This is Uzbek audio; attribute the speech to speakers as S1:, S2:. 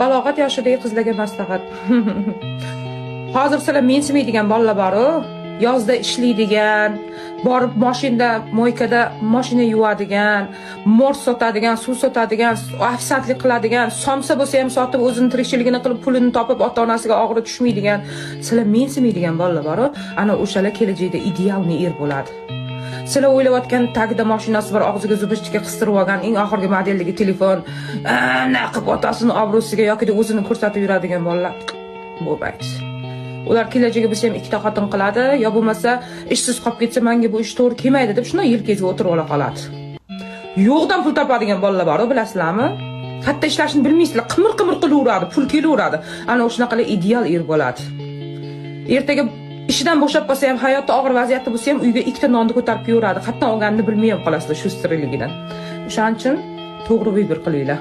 S1: balog'at yoshidagi qizlarga maslahat. Hozir sizlar mensimaydigan bolalar bor-ku, yozda ishlaydigan, borib mashinada, mo'ykada mashina yuvadigan, mors sotadigan, suv sotadigan, ofisantlik qiladigan, somsa bo'lsa ham sotib o'zini tirikchiligini qilib pulini topib ota-onasiga og'iri tushmaydigan, sizlar mensimaydigan bolalar bor-ku, ana o'shalar kelajakda idealniy er bo'ladi. Sizlar o'ylayotgan tagida mashinasi bor, og'ziga zubishtika qistirib olgan, eng oxirgi modeldagi telefon, naqib otasini obro'siga yoki o'zini ko'rsatib yuradigan bolalar bo'lmaydi. Ular kelajagi bo'lsa ham ikkita xotin qiladi, yo bo'lmasa ishsiz qolib ketsa, menga bu ish to'g'ri kelmaydi deb shunday yelkasiga o'tirib ola qoladi. Yo'qdan pul topadigan bolalar bor, bilasizlarmi? Katta ishlashni bilmaysizlar, qimir-qimir qilaveradi, pul kelaveradi. Ana o'shanaqa ideal er bo'ladi. Ertaga ishidan bo'shab qolsa ham, hayotda og'ir vaziyatda bo'lsa ham uyga ikkita nonni ko'tarib yuraveradi. Qatdan olganini bilmay ham qolasizlar shu sirligidan. O'shaning uchun to'g'ri vibr qilinglar.